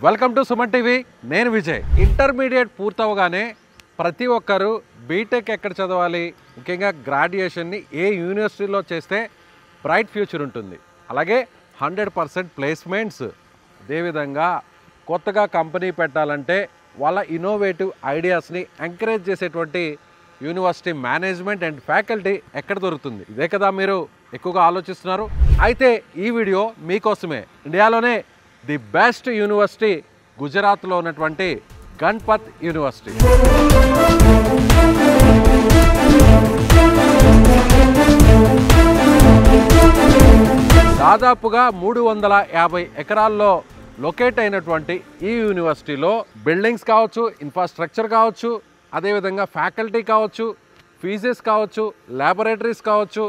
Welcome to Suman TV. నేను Vijay. Intermediate పూర్తవగానే ప్రతి ఒక్కరు బీటెక్ ఎక్కడ చదవాలి, ముఖ్యంగా గ్రాడ్యుయేషన్ని ఏ యూనివర్సిటీలో చేస్తే బ్రైట్ ఫ్యూచర్ ఉంటుంది, అలాగే 100% ప్లేస్మెంట్స్, అదేవిధంగా కొత్తగా కంపెనీ పెట్టాలంటే వాళ్ళ ఇన్నోవేటివ్ ఐడియాస్ని ఎంకరేజ్ చేసేటువంటి యూనివర్సిటీ మేనేజ్మెంట్ అండ్ ఫ్యాకల్టీ ఎక్కడ దొరుకుతుంది, ఇదే కదా మీరు ఎక్కువగా ఆలోచిస్తున్నారు. అయితే ఈ వీడియో మీకోసమే. ఇండియాలోనే ది బెస్ట్ యూనివర్సిటీ గుజరాత్లో ఉన్నటువంటి గణపత్ యూనివర్సిటీ. దాదాపుగా 350 ఎకరాల్లో లొకేట్ అయినటువంటి ఈ యూనివర్సిటీలో బిల్డింగ్స్ కావచ్చు, ఇన్ఫ్రాస్ట్రక్చర్ కావచ్చు, అదేవిధంగా ఫ్యాకల్టీ కావచ్చు, ఫీజెస్ కావచ్చు, ల్యాబొరేటరీస్ కావచ్చు,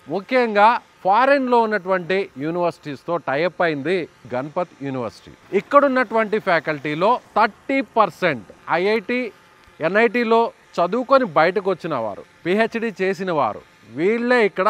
ముఖ్యంగా ఫారెన్లో ఉన్నటువంటి యూనివర్సిటీస్తో టైఅప్ అయింది గణపత్ యూనివర్సిటీ. ఇక్కడున్నటువంటి ఫ్యాకల్టీలో 30% ఐఐటి, ఎన్ఐటిలో చదువుకొని బయటకు వచ్చిన వారు, పిహెచ్డి చేసిన వారు, వీళ్ళే ఇక్కడ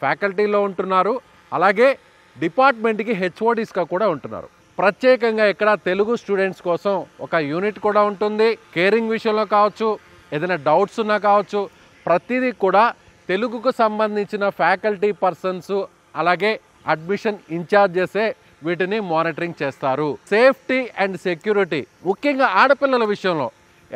ఫ్యాకల్టీలో ఉంటున్నారు. అలాగే డిపార్ట్మెంట్కి హెచ్ఓడీస్గా కూడా ఉంటున్నారు. ప్రత్యేకంగా ఇక్కడ తెలుగు స్టూడెంట్స్ కోసం ఒక యూనిట్ కూడా ఉంటుంది. కేరింగ్ విషయంలో కావచ్చు, ఏదైనా డౌట్స్ ఉన్నా కావచ్చు, ప్రతిదీ కూడా తెలుగుకు సంబంధించిన ఫ్యాకల్టీ పర్సన్స్ అలాగే అడ్మిషన్ ఇన్ఛార్జెసే వీటిని మానిటరింగ్ చేస్తారు. సేఫ్టీ అండ్ సెక్యూరిటీ ముఖ్యంగా ఆడపిల్లల విషయంలో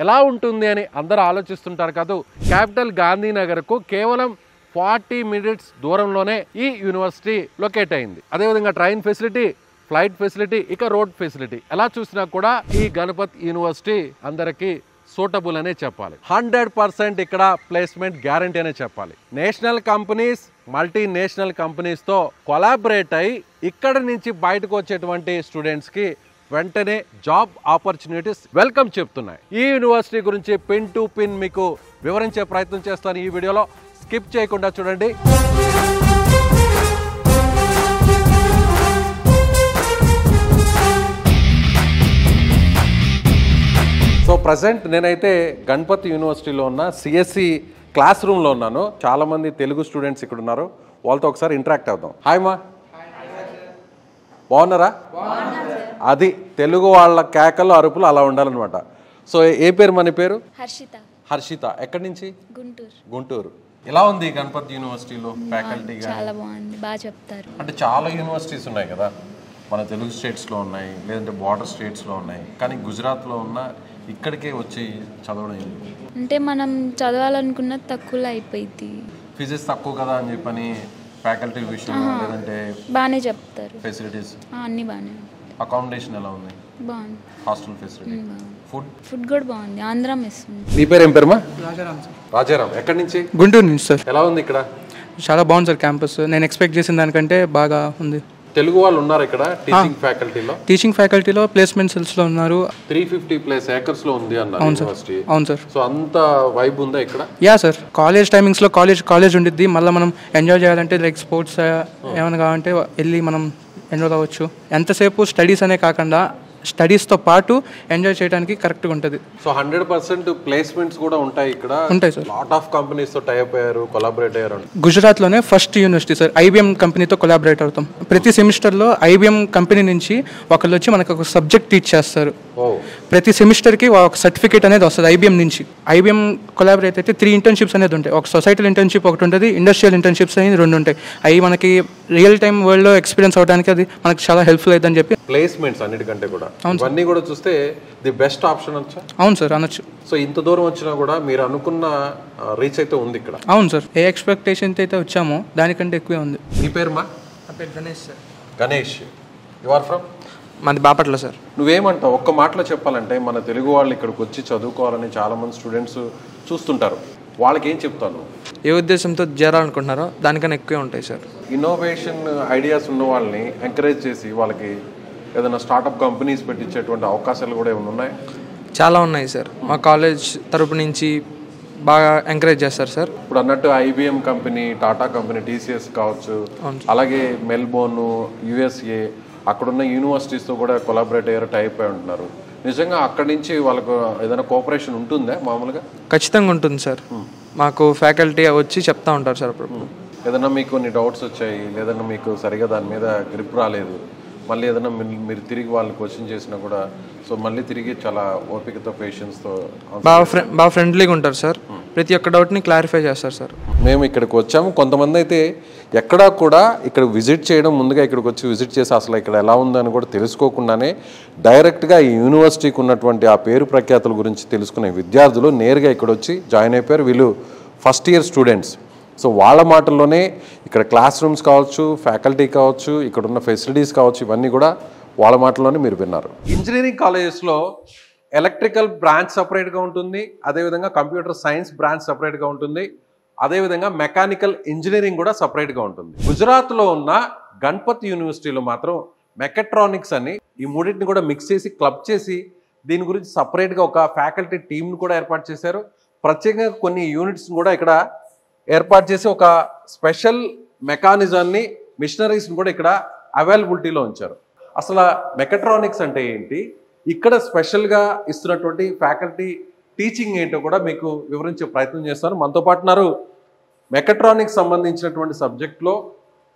ఎలా ఉంటుంది అని అందరూ ఆలోచిస్తుంటారు కదా. క్యాపిటల్ గాంధీనగర్కు కేవలం 40 minutes దూరంలోనే ఈ యూనివర్సిటీ లొకేట్ అయింది. అదేవిధంగా ట్రైన్ ఫెసిలిటీ, ఫ్లైట్ ఫెసిలిటీ, ఇక రోడ్ ఫెసిలిటీ ఎలా చూసినా కూడా ఈ గణపత్ యూనివర్సిటీ అందరికీ సూటబుల్ అనే చెప్పాలి. 100% ఇక్కడ ప్లేస్మెంట్ గ్యారంటీ అనే చెప్పాలి. నేషనల్ కంపెనీస్, మల్టీనేషనల్ కంపెనీస్తో కొలాబరేట్ అయి ఇక్కడ నుంచి బయటకు వచ్చేటువంటి స్టూడెంట్స్కి వెంటనే జాబ్ ఆపర్చునిటీస్ వెల్కమ్ చెప్తున్నాయి. ఈ యూనివర్సిటీ గురించి పిన్ టు పిన్ మీకు వివరించే ప్రయత్నం చేస్తాను ఈ వీడియోలో. స్కిప్ చేయకుండా చూడండి. సో ప్రజెంట్ నేనైతే గణపత్ యూనివర్సిటీలో ఉన్న సిఎస్సి క్లాస్ రూమ్లో ఉన్నాను. చాలామంది తెలుగు స్టూడెంట్స్ ఇక్కడ ఉన్నారు. వాళ్ళతో ఒకసారి ఇంటరాక్ట్ అవుదాం. హాయ్ మా, బాగున్నారా? అది తెలుగు వాళ్ళ కేకలు, అరుపులు అలా ఉండాలన్నమాట. సో ఏ పేరు మన పేరు? హర్షిత. హర్షిత. ఎక్కడి నుంచి? గుంటూరు. గుంటూరు. ఎలా ఉంది గణపత్ యూనివర్సిటీలో ఫ్యాకల్టీ? చాలా బాగుంది, బాగా చెప్తారు. అంటే చాలా యూనివర్సిటీస్ ఉన్నాయి కదా, మన తెలుగు స్టేట్స్లో ఉన్నాయి, లేదంటే బార్డర్ స్టేట్స్లో ఉన్నాయి, కానీ గుజరాత్లో ఉన్న ఇక్కడికే వచ్చి చదవడం అంటే మనం చదవాలనుకున్నది తక్కువలో అయిపోయింది. ఫీజెస్ తక్కువ కదా అని చెప్పని ఫ్యాకల్టీ విషయం, లేదంటే బాగానే చెప్తారు. ఫెసిలిటీస్ అన్నీ బాగానే. అకామిడేషన్ ఎలా ఉంది? బాగుంది. హాస్టల్ ఫెసిలిటీ, ఫుడ్ కూడా బాగుంది. ఆంధ్ర మెస్ ఉంది. నీ పేరు ఏం పేరుమా? రాజారాం. రాజారాం. ఎక్కడి నుంచి? గుంటూరు నుంచి సార్. ఎలా ఉంది ఇక్కడ? చాలా బాగుంది సార్ క్యాంపస్. నేను ఎక్స్పెక్ట్ చేసిన దానికంటే బాగా ఉంది. తెలుగు వాళ్ళు ఉన్నారు ఇక్కడ టీచింగ్ ఫ్యాకల్టీలో? టీచింగ్ ఫ్యాకల్టీలో ప్లేస్మెంట్ సెల్స్లో ఉన్నారు. 350+ acres లో ఉంది అన్నారు యూనివర్సిటీ. అవును సార్. సో అంత వైబ్ ఉందా ఇక్కడ? Yeah sir. కాలేజ్ టైమింగ్స్లో కాలేజ్ ఉండిద్ది. మళ్ళీ మనం ఎంజాయ్ చేయాలంటే లైక్ స్పోర్ట్స్ ఏమైనా కావాలంటే వెళ్ళి మనం ఎంజాయ్ కావచ్చు. ఎంతసేపు స్టడీస్ అనే కాకుండా స్టడీస్తో పాటు ఎంజాయ్ చేయడానికి కరెక్ట్గా ఉంటుంది. సో 100% ప్లేస్మెంట్స్ కూడా ఉంటాయి ఇక్కడ. ఉంటాయి సార్. లాట్ ఆఫ్ కంపెనీస్తో టైఅప్ అయ్యారు, కొలాబరేట్ అయ్యారు. గుజరాత్లోనే ఫస్ట్ యూనివర్సిటీ సార్. ఐబిఎం కంపెనీతో కొలాబరేట్ అవుతాం. ప్రతి సెమిస్టర్లో ఐబిఎం కంపెనీ నుంచి ఒకళ్ళు వచ్చి మనకు ఒక సబ్జెక్ట్ టీచ్ చేస్తారు. ప్రతి సెమిస్టర్కి ఒక సర్టిఫికేట్ అనేది వస్తుంది ఐబిఎం నుంచి. ఐబిఎం కొలాబరేట్ అయితే 3 internships అనేది ఉంటాయి. ఒక సొసైటల్ ఇంటర్న్షిప్ ఒకటి ఉంటుంది, ఇండస్ట్రియల్ ఇంటర్న్షిప్స్ అనేది 2 ఉంటాయి. అవి మనకి రియల్ టైమ్ వరల్డ్లో ఎక్స్పీరియన్స్ అవడానికి అది మనకి చాలా హెల్ప్ఫుల్ అవుతుందని చెప్పి. ప్లేస్మెంట్స్ అన్నిటికంటే కూడా ఇవన్నీ కూడా చూస్తే ది బెస్ట్ ఆప్షన్ వచ్చా? అవును సార్, అనొచ్చు. సో ఇంత దూరం వచ్చినా కూడా మీరు అనుకున్న రీచ్ అయితే ఉంది ఇక్కడ? అవును సార్. ఏ ఎక్స్పెక్టేషన్ అయితే వచ్చామో దానికంటే ఎక్కువే ఉంది. నీ పేరు మా? నా పేరు Ganesh sir. Ganesh. You are from? మాది బాపట్ల సార్. నువ్వేమంటావు? ఒక్క మాటలో చెప్పాలంటే మన తెలుగు వాళ్ళు ఇక్కడికి వచ్చి చదువుకోవాలని చాలామంది స్టూడెంట్స్ చూస్తుంటారు, వాళ్ళకి ఏం చెప్తాను? ఏ ఉద్దేశంతో చేరాలనుకుంటున్నారో దానికన్నా ఎక్కువే ఉంటాయి సార్. ఇన్నోవేషన్ ఐడియాస్ ఉన్న వాళ్ళని ఎంకరేజ్ చేసి వాళ్ళకి ఏదైనా స్టార్టప్ కంపెనీస్ పెట్టించేటువంటి అవకాశాలు కూడా ఏమైనా ఉన్నాయి? చాలా ఉన్నాయి సార్. మా కాలేజ్ తరపు నుంచి బాగా ఎంకరేజ్ చేస్తారు సార్. ఇప్పుడు అన్నట్టు IBM company, Tata company, TCS కావచ్చు, అలాగే మెల్బోర్న్, యుఎస్ఏ, అక్కడున్న యూనివర్సిటీస్తో కూడా కొలాబరేట్ అయ్యారు, టైప్ అయి ఉంటున్నారు. నిజంగా అక్కడి నుంచి వాళ్ళకు ఏదైనా కోఆపరేషన్ ఉంటుందా మామూలుగా? ఖచ్చితంగా ఉంటుంది సార్. మాకు ఫ్యాకల్టీ వచ్చి చెప్తా ఉంటారు సార్. అప్పుడు ఏదన్నా మీకు కొన్ని డౌట్స్ వచ్చాయి, లేదన్నా మీకు సరిగా దాని మీద గ్రిప్ రాలేదు, మళ్ళీ ఏదైనా మీరు తిరిగి వాళ్ళని క్వశ్చన్ చేసినా కూడా సో మళ్ళీ తిరిగి చాలా ఓపికతో పేషెన్స్తో బాగా ఫ్రెండ్లీగా ఉంటారు సార్. ప్రతి ఒక్క డౌట్ని క్లారిఫై చేస్తారు సార్. మేము ఇక్కడికి వచ్చాము, కొంతమంది అయితే ఎక్కడా కూడా ఇక్కడ విజిట్ చేయడం, ముందుగా ఇక్కడికి వచ్చి విజిట్ చేసి అసలు ఇక్కడ ఎలా ఉందని కూడా తెలుసుకోకుండానే డైరెక్ట్గా ఈ యూనివర్సిటీకి ఉన్నటువంటి ఆ పేరు ప్రఖ్యాతుల గురించి తెలుసుకునే విద్యార్థులు నేరుగా ఇక్కడ వచ్చి జాయిన్ అయిపోయారు. వీళ్ళు ఫస్ట్ ఇయర్ స్టూడెంట్స్. సో వాళ్ళ మాటల్లోనే ఇక్కడ క్లాస్ రూమ్స్ కావచ్చు, ఫ్యాకల్టీ కావచ్చు, ఇక్కడ ఉన్న ఫెసిలిటీస్ కావచ్చు, ఇవన్నీ కూడా వాళ్ళ మాటల్లోనే మీరు విన్నారు. ఇంజనీరింగ్ కాలేజెస్లో ఎలక్ట్రికల్ బ్రాంచ్ సపరేట్గా ఉంటుంది, అదేవిధంగా కంప్యూటర్ సైన్స్ బ్రాంచ్ సపరేట్గా ఉంటుంది, అదేవిధంగా మెకానికల్ ఇంజనీరింగ్ కూడా సపరేట్గా ఉంటుంది. గుజరాత్లో ఉన్న గణపత్ యూనివర్సిటీలో మాత్రం మెకాట్రానిక్స్ అని ఈ మూడింటిని కూడా మిక్స్ చేసి క్లబ్ చేసి దీని గురించి సపరేట్గా ఒక ఫ్యాకల్టీ టీంను కూడా ఏర్పాటు చేశారు. ప్రత్యేకంగా కొన్ని యూనిట్స్ని కూడా ఇక్కడ ఏర్పాటు చేసి ఒక స్పెషల్ మెకానిజాన్ని, మిషనరీస్ని కూడా ఇక్కడ అవైలబిలిటీలో ఉంచారు. అసలు మెకాట్రానిక్స్ అంటే ఏంటి, ఇక్కడ స్పెషల్గా ఇస్తున్నటువంటి ఫ్యాకల్టీ టీచింగ్ ఏంటో కూడా మీకు వివరించే ప్రయత్నం చేస్తాను. మనతో పాటు ఉన్నారు మెకాట్రానిక్స్ సంబంధించినటువంటి సబ్జెక్ట్లో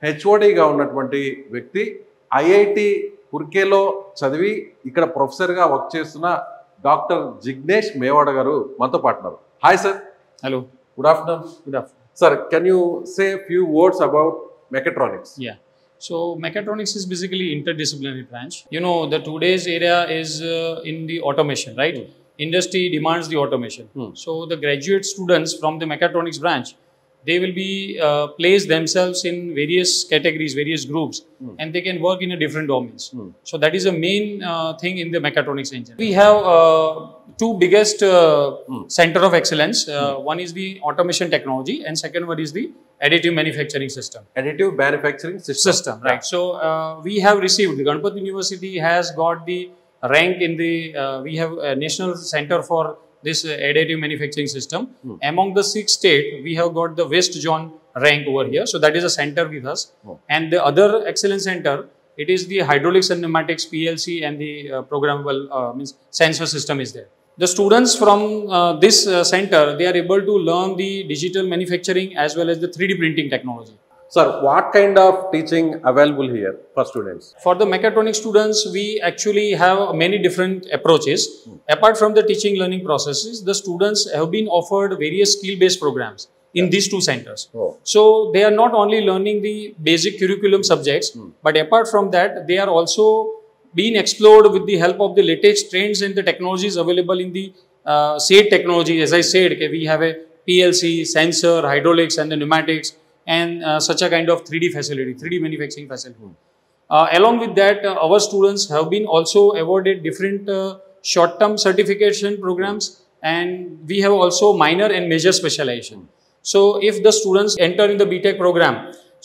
హెచ్ఓడిగా ఉన్నటువంటి వ్యక్తి, ఐఐటి కుర్కేలో చదివి ఇక్కడ ప్రొఫెసర్గా వర్క్ చేస్తున్న డాక్టర్ జిగ్నేష్ మేవాడ గారు మనతో పాటు ఉన్నారు. Hi sir. Hello. Good afternoon. Good afternoon. Sir, can you say a few words about mechatronics? Yeah. So mechatronics is basically interdisciplinary branch. You know, the today's area is in the automation, right? Industry demands the automation. So the graduate students from the mechatronics branch, they will be place themselves in various categories, various groups, and they can work in a different domains. So that is a main thing in the mechatronics engine. We have two biggest center of excellence. One is the automation technology, and second one is the additive manufacturing system. Additive manufacturing system. Right. So we have received, the Ganpati University has got the rank in the, we have a national center for this additive manufacturing system. Among the 6 states, we have got the West Zone rank over here. So that is a center with us. And the other excellence center, it is the hydraulics and pneumatics, PLC, and the programmable means sensor system is there. The students from this center, they are able to learn the digital manufacturing as well as the 3D printing technology. Sir, what kind of teaching available here for students? For the mechatronics students, we actually have many different approaches. Apart from the teaching learning processes, the students have been offered various skill-based programs in these two centers. So they are not only learning the basic curriculum subjects, but apart from that, they are also being explored with the help of the latest trends and the technologies available in the SAID technology. As I said, we have a PLC, sensor, hydraulics, and the pneumatics, and such a kind of 3D facility, 3D manufacturing facility. Along with that, our students have been also awarded different short-term certification programs, and we have also minor and major specialization. So if the students enter in the BTech program,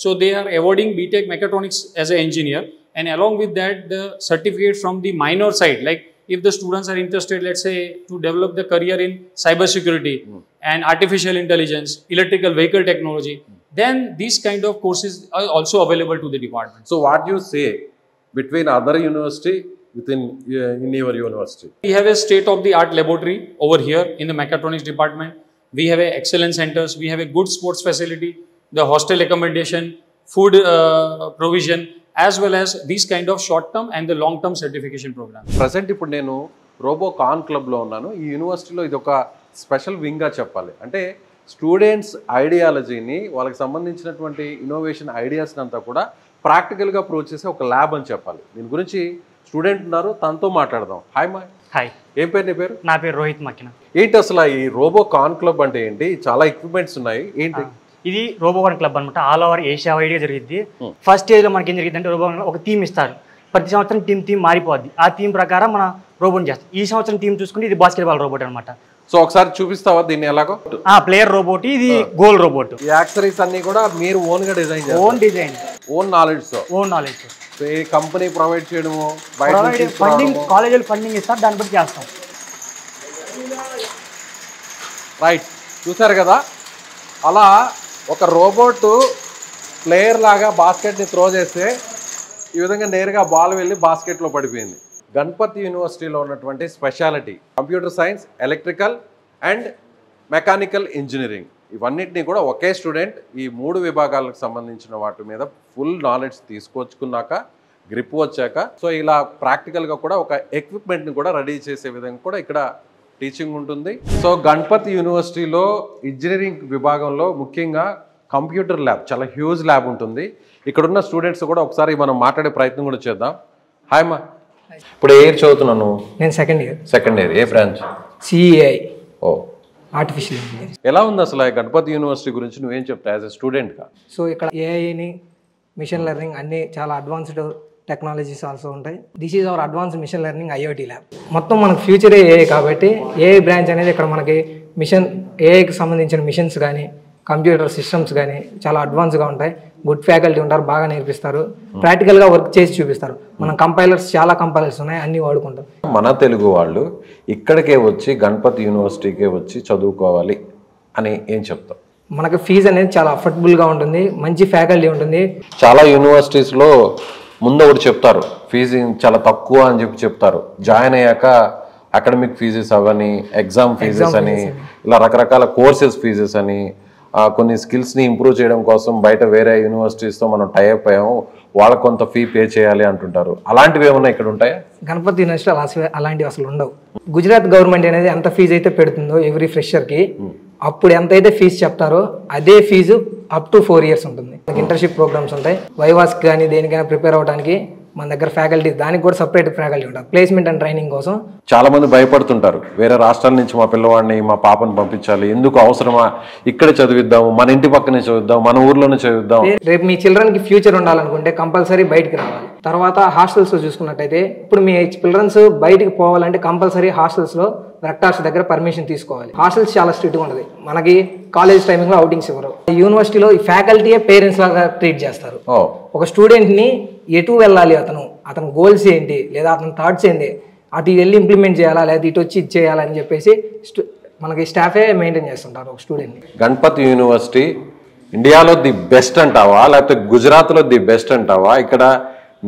so they are awarding BTech Mechatronics as an engineer, and along with that, the certificate from the minor side, like if the students are interested, let's say, to develop the career in cybersecurity and artificial intelligence, electrical vehicle technology, then these kind of courses are also available to the department. So what you say between other university within in your university? We have a state-of-the-art laboratory over here in the mechatronics department. We have a excellence centers. We have a good sports facility, the hostel accommodation, food provision, as well as these kind of short-term and the long-term certification program. Present ఇప్పుడు నేను రోబోకాన్ క్లబ్లో ఉన్నాను. ఈ యూనివర్సిటీలో ఇది ఒక special వింగ్గా చెప్పాలి. అంటే స్టూడెంట్స్ ఐడియాలజీని, వాళ్ళకి సంబంధించినటువంటి ఇన్నోవేషన్ ఐడియాస్ని అంతా కూడా ప్రాక్టికల్గా ప్రూవ్ చేసే ఒక ల్యాబ్ అని చెప్పాలి. దీని గురించి స్టూడెంట్ ఉన్నారు, తనతో మాట్లాడదాం. హాయ్ మా. హాయ్. ఏం పేరు నీ పేరు? నా పేరు రోహిత్ మక్కిన. ఏంటి అసలు ఈ రోబోకాన్ క్లబ్ అంటే ఏంటి? చాలా ఎక్విప్మెంట్స్ ఉన్నాయి, ఏంటి? ఇది రోబోకాన్ క్లబ్ అనమాట. ఆల్ ఓవర్ ఏషియా వైడ్గా జరిగింది. ఫస్ట్ స్టేజ్లో మనకి ఏం జరిగింది అంటే రోబోకాన్ ఒక థీమ్ ఇస్తారు. ప్రతి సంవత్సరం థీమ్ మారిపోద్ది. ఆ థీమ్ ప్రకారం మన రోబోట్ చేస్తాం. ఈ సంవత్సరం థీమ్ చూసుకుంటే ఇది బాస్కెట్బాల్ రోబోట్ అనమాట. సో ఒకసారి చూపిస్తావా దీన్ని ఎలాగో? ప్లేయర్ రోబోట్, ఇది గోల్ రోబోట్. ఈ యాక్సరీస్ అన్ని కూడా మీరు ఓన్ గా డిజైన్ చేస్తారు? Own design, own knowledge. Own knowledge. So ఈ కంపెనీ ప్రొవైడ్ చేయడము, ఫండింగ్, కాలేజీలు ఫండింగ్ ఇస్తారు, దాన్ని బట్టి చేస్తాం. రైట్, చూసారు కదా, అలా ఒక రోబోట్ ప్లేయర్ లాగా బాస్కెట్ని త్రో చేస్తే ఈ విధంగా నేరుగా బాల్ వెళ్ళి బాస్కెట్లో పడిపోయింది. గణపతి యూనివర్సిటీలో ఉన్నటువంటి speciality computer science, electrical and mechanical engineering, ఇవన్నిటినీ కూడా ఒకే స్టూడెంట్ ఈ 3 విభాగాలకు సంబంధించిన వాటి మీద ఫుల్ నాలెడ్జ్ తీసుకొచ్చుకున్నాక గ్రిప్ వచ్చాక సో ఇలా ప్రాక్టికల్గా కూడా ఒక ఎక్విప్మెంట్ని కూడా రెడీ చేసే విధంగా కూడా ఇక్కడ టీచింగ్ ఉంటుంది. సో గణపతి యూనివర్సిటీలో ఇంజనీరింగ్ విభాగంలో ముఖ్యంగా కంప్యూటర్ ల్యాబ్ చాలా హ్యూజ్ ల్యాబ్ ఉంటుంది. ఇక్కడున్న స్టూడెంట్స్ కూడా ఒకసారి మనం మాట్లాడే ప్రయత్నం కూడా చేద్దాం. హాయ్ మా, ఇప్పుడు ఏ ఇయర్ చదువుతున్నాను? నేను సెకండ్ ఇయర్. ఏ బ్రాంచ్? సిఈఐ. ఓ, ఆర్టిఫిషియల్ ఇంటెలిజెన్స్. ఎలా ఉంది అసలు గణపతి యూనివర్సిటీ గురించి నువ్వేం చెప్తావు యాజ్ ఎ స్టూడెంట్గా? సో ఇక్కడ ఏఐని, మిషన్ లెర్నింగ్ అన్ని చాలా అడ్వాన్స్డ్ టెక్నాలజీస్ ఆల్సో ఉంటాయి. This is our advanced machine learning IoT lab. మొత్తం మనకు ఫ్యూచరే ఏఐ కాబట్టి ఏఐ బ్రాంచ్ అనేది ఇక్కడ మనకి ఏఐకి సంబంధించిన మిషన్స్ కానీ కంప్యూటర్ సిస్టమ్స్ కానీ చాలా అడ్వాన్స్గా ఉంటాయి. గుడ్ ఫ్యాకల్టీ ఉంటారు, బాగా నేర్పిస్తారు, ప్రాక్టికల్గా వర్క్ చేసి చూపిస్తారు. మనం చాలా కంపైలర్స్ ఉన్నాయి, అన్నీ వాడుకుంటాం. మన తెలుగు వాళ్ళు ఇక్కడికే వచ్చి గణపతి యూనివర్సిటీకే వచ్చి చదువుకోవాలి అని ఏం చెప్తాం? మనకి ఫీజు అనేది చాలా అఫోర్డబుల్గా ఉంటుంది, మంచి ఫ్యాకల్టీ ఉంటుంది. చాలా యూనివర్సిటీస్లో ముందు ఒకటి చెప్తారు, ఫీజు చాలా తక్కువ అని చెప్తారు. జాయిన్ అయ్యాక అకాడమిక్ ఫీజెస్ అవని, ఎగ్జామ్ ఫీజెస్ అని, ఇలా రకరకాల కోర్సెస్ ఫీజెస్ అని, కొన్ని స్కిల్స్ని ఇంప్రూవ్ చేయడం కోసం బయట వేరే యూనివర్సిటీస్తో మనం టైఅప్ అయ్యాము, వాళ్ళకు కొంత ఫీ పే చేయాలి అంటుంటారు. అలాంటివి ఏమన్నా ఇక్కడ ఉంటాయా? గణపతి యూనివర్సిటీ అలాంటివి అసలు ఉండవు. గుజరాత్ గవర్నమెంట్ అనేది ఎంత ఫీజు అయితే పెడుతుందో ఎవ్రీ ఫ్రెషర్కి, అప్పుడు ఎంతైతే ఫీజు చెప్తారో అదే ఫీజు అప్ టు 4 years ఉంటుంది. ఇంటర్న్షిప్ ప్రోగ్రామ్స్ ఉంటాయి, వైవాస్కి కానీ దేనికైనా ప్రిపేర్ అవ్వడానికి మన దగ్గర ఫ్యాకల్టీ, దానికి కూడా సపరేట్ ఫ్యాకల్టీ ఉంటారు ప్లేస్మెంట్ అండ్ ట్రైనింగ్ కోసం. చాలా మంది భయపడుతుంటారు, వేరే రాష్ట్రాల నుంచి మా పిల్లవాడిని, మా పాపను పంపించాలి, ఎందుకు అవసరమా, ఇక్కడే చదివిద్దాం, మన ఇంటి పక్కనే చదివిద్దాం, మన ఊర్లోనే చదివిద్దాం. రేపు మీ చిల్డ్రన్కి ఫ్యూచర్ ఉండాలనుకుంటే కంపల్సరీ బయటికి రావాలి. తర్వాత హాస్టల్స్ చూసుకున్నట్టయితే ఇప్పుడు మీ చిల్డ్రన్స్ బయటికి పోవాలంటే కంపల్సరీ హాస్టల్స్లో రెక్టార్స్ దగ్గర పర్మిషన్ తీసుకోవాలి. హాస్టల్స్ చాలా స్ట్రిక్ట్గా ఉంటుంది. మనకి కాలేజ్ టైమింగ్లో అవుటింగ్స్ ఇవ్వరు. యూనివర్సిటీలో ఈ ఫ్యాకల్టీయే పేరెంట్స్ లాగా ట్రీట్ చేస్తారు. ఒక స్టూడెంట్ని ఎటు వెళ్ళాలి, అతను గోల్స్ ఏంటి, లేదా అతని థాట్స్ ఏంటి, అటు వెళ్ళి ఇంప్లిమెంట్ చేయాలా లేదా ఇటు వచ్చి ఇచ్చేయాలని చెప్పేసి మనకి స్టాఫే మెయింటైన్ చేస్తుంటారు ఒక స్టూడెంట్ని. గణపతి యూనివర్సిటీ ఇండియాలో ది బెస్ట్ అంటావా, లేకపోతే గుజరాత్లో ది బెస్ట్ అంటావా? ఇక్కడ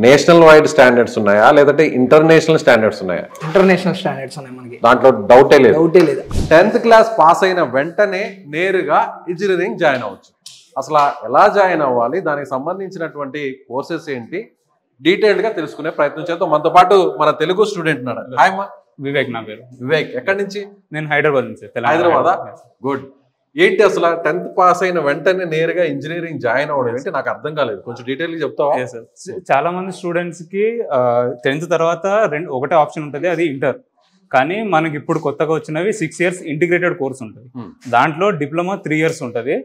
నేషనల్ వైడ్ స్టాండర్డ్స్ ఉన్నాయా లేదంటే ఇంటర్నేషనల్ స్టాండర్డ్స్ ఉన్నాయా? ఇంటర్నేషనల్ స్టాండర్డ్స్ ఉన్నాయి మనకి, దాంట్లో డౌటే లేదు. 10th క్లాస్ పాస్ అయిన వెంటనే నేరుగా ఇంజనీరింగ్ జాయిన్ అవ్వచ్చు. అసలు ఎలా జాయిన్ అవ్వాలి, దానికి సంబంధించినటువంటి కోర్సెస్ ఏంటి, డీటెయిల్డ్గా తెలుసుకునే ప్రయత్నం చేద్దాం. మనతో పాటు మన తెలుగు స్టూడెంట్ ఉన్నాడు. హాయ్ మా. వివేక్ నా పేరు. వివేక్ ఎక్కడి నుంచి? నేను హైదరాబాద్ నుంచి. హైదరాబాదా? గుడ్. ఏంటి అసలు 10th పాస్ అయిన వెంటనే నేరుగా ఇంజనీరింగ్ జాయిన్ అవ్వడం ఏంటి, నాకు అర్థం కాలేదు, కొంచెం డీటెయిల్గా చెప్తావా? చాలా మంది స్టూడెంట్స్ కి 10th తర్వాత ఒకటే ఆప్షన్ ఉంటుంది, అది ఇంటర్. కానీ మనకి ఇప్పుడు కొత్తగా వచ్చినవి 6 years ఇంటిగ్రేటెడ్ కోర్స్ ఉంటుంది. దాంట్లో డిప్లొమా 3 years ఉంటుంది,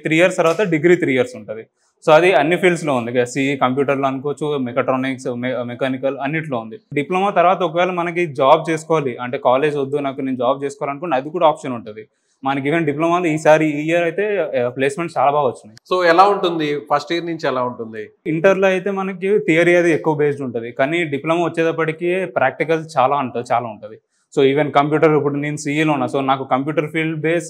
3 years తర్వాత డిగ్రీ 3 years ఉంటుంది. సో అది అన్ని ఫీల్డ్స్ లో ఉంది, సిఈ కంప్యూటర్లో అనుకోవచ్చు, మెకాట్రానిక్స్, మెకానికల్ అన్నిట్లో ఉంది. డిప్లొమా తర్వాత ఒకవేళ మనకి జాబ్ చేసుకోవాలి అంటే కాలేజ్ వద్దు నాకు నేను జాబ్ చేసుకోవాలనుకుంటే అది కూడా ఆప్షన్ ఉంటుంది మనకి. ఈవెన్ డిప్లొమాలో ఈ ఇయర్ అయితే ప్లేస్మెంట్ చాలా బాగా వచ్చినాయి. సో ఎలా ఉంటుంది ఫస్ట్ ఇయర్ నుంచి? ఎలా ఉంటుంది? ఇంటర్లో అయితే మనకి థియరీ అది ఎక్కువ బేస్డ్ ఉంటుంది, కానీ డిప్లొమా వచ్చేటప్పటికి ప్రాక్టికల్ చాలా ఉంటుంది. సో ఈవెన్ కంప్యూటర్, ఇప్పుడు నేను సిఈలో ఉన్నా, సో నాకు computer field base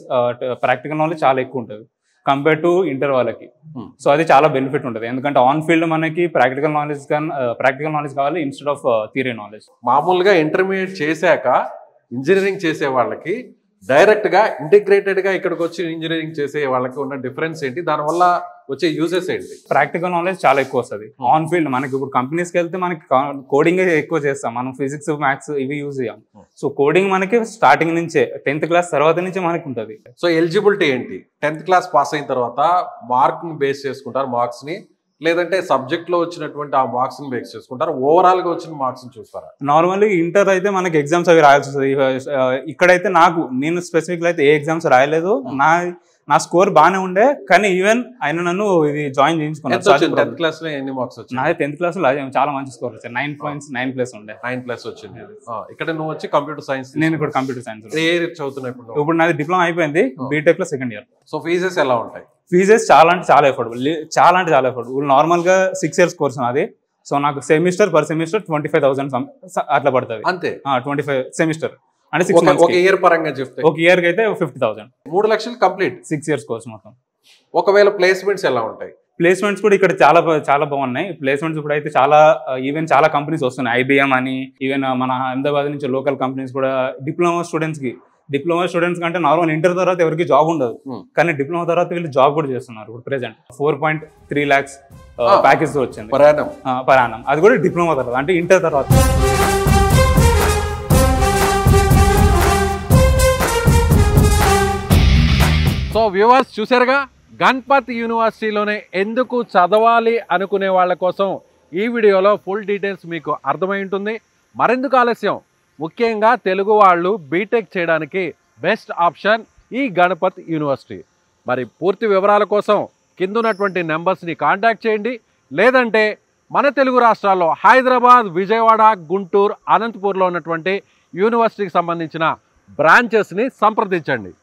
practical knowledge చాలా ఎక్కువ ఉంటుంది కంపేర్ టు ఇంటర్ వాళ్ళకి. సో అది చాలా బెనిఫిట్ ఉంటుంది, ఎందుకంటే ఆన్ ఫీల్డ్ మనకి ప్రాక్టికల్ నాలెడ్జ్ కావాలి ఇన్స్టెడ్ ఆఫ్ థియరీ నాలెడ్జ్. మామూలుగా ఇంటర్మీడియట్ చేశాక ఇంజనీరింగ్ చేసే వాళ్ళకి డైరెక్ట్గా ఇంటిగ్రేటెడ్గా ఇక్కడికి వచ్చి ఇంజనీరింగ్ చేసే వాళ్ళకి ఉన్న డిఫరెన్స్ ఏంటి, దానివల్ల వచ్చే యూజెస్ ఏంటి? ప్రాక్టికల్ నాలెడ్జ్ చాలా ఎక్కువ వస్తుంది ఆన్ ఫీల్డ్. మనకి ఇప్పుడు కంపెనీస్కి వెళ్తే మనకి కోడింగ్ ఎక్కువ చేస్తాం, మనం ఫిజిక్స్ మ్యాథ్స్ ఇవి యూజ్ చేయం. సో కోడింగ్ మనకి స్టార్టింగ్ నుంచే 10th క్లాస్ తర్వాత నుంచే మనకి ఉంటుంది. సో ఎలిజిబిలిటీ ఏంటి? 10th క్లాస్ పాస్ అయిన తర్వాత మార్క్ని బేస్ చేసుకుంటారు, మార్క్స్ని, లేదంటే సబ్జెక్ట్ లో వచ్చినటువంటి ఆ మార్క్స్ ని బేస్ చేసుకుంటారు, ఓవరాల్ గా వచ్చిన మార్క్స్ ని చూస్తారా? నార్మల్లీ ఇంటర్ అయితే మనకి ఎగ్జామ్స్ అవి రాయాల్సి వస్తుంది. ఇక్కడైతే నేను స్పెసిఫిక్ అయితే ఏ ఎగ్జామ్స్ రాయలేదు, నా స్కోర్ బాగానే ఉండే, కానీ ఈవెన్ ఆయన నన్ను ఇది జాయిన్ చేయించుకున్నాను. 10th క్లాస్ లో ఎన్ని మార్క్స్ వచ్చాయి? నాది 10th క్లాస్ లో చాలా మంచి స్కోర్ వచ్చాయి, 9.9+ ఉండే. 9+ వచ్చింది. ఇక్కడ నువ్వు వచ్చి కంప్యూటర్ సైన్స్? నేను ఇక్కడ కంప్యూటర్ సైన్స్ చదువుతున్నా. ఇప్పుడు నాది డిప్లొమా అయిపోయింది, బీటెక్ లో 2nd year. సో ఫీజెస్ ఎలా ఉంటాయి? ఫీజెస్ చాలా అఫోర్డబుల్. నార్మల్ గా 6 years కోర్స్ నాది. సో నాకు పర్ సెమిస్టర్ 25,000 అట్లా పడుతుంది అంతే. 25 సెమిస్టర్ అంటే 6 months. ఒక ఇయర్ పరంగా చెప్తే ఒక ఇయర్ కి అయితే 50,000, 3 లక్షలు కంప్లీట్ 6 years కోర్స్ మొత్తం. ఒకవేళ ప్లేస్మెంట్స్ ఎలా ఉంటాయి? ప్లేస్మెంట్స్ కూడా ఇక్కడ చాలా బాగున్నాయి ప్లేస్మెంట్స్. ఇప్పుడు అయితే చాలా కంపెనీస్ వస్తున్నాయి, IBM అని, ఈవెన్ మన అహ్మదాబాద్ నుంచి లోకల్ కంపెనీస్ కూడా డిప్లొమా స్టూడెంట్స్ కి డిప్లొమా స్టూడెంట్స్ కంటే నార్మల్ ఇంటర్ తర్వాత ఎవరికి జాబ్ ఉండదు, కానీ డిప్లొమా తర్వాత వీళ్ళు జాబ్ కూడా చేస్తున్నారు. ఇప్పుడు ప్రెసెంట్ 4.3 lakhs ప్యాకేజ్ వచ్చింది పర్ యానం. అది కూడా డిప్లొమా తర్వాత, అంటే ఇంటర్ తర్వాత. సో వ్యూవర్స్ చూసారుగా, గణపత్ యూనివర్సిటీలోనే ఎందుకు చదవాలి అనుకునే వాళ్ళ కోసం ఈ వీడియోలో ఫుల్ డీటెయిల్స్ మీకు అర్థమై ఉంటుంది. మరెందుకు ఆలస్యం, ముఖ్యంగా తెలుగు వాళ్ళు బీటెక్ చేయడానికి బెస్ట్ ఆప్షన్ ఈ గణపత్ యూనివర్సిటీ. మరి పూర్తి వివరాల కోసం కింద ఉన్నటువంటి నెంబర్స్ని కాంటాక్ట్ చేయండి, లేదంటే మన తెలుగు రాష్ట్రాల్లో హైదరాబాద్, విజయవాడ, గుంటూరు, అనంతపూర్లో ఉన్నటువంటి యూనివర్సిటీకి సంబంధించిన బ్రాంచెస్ని సంప్రదించండి.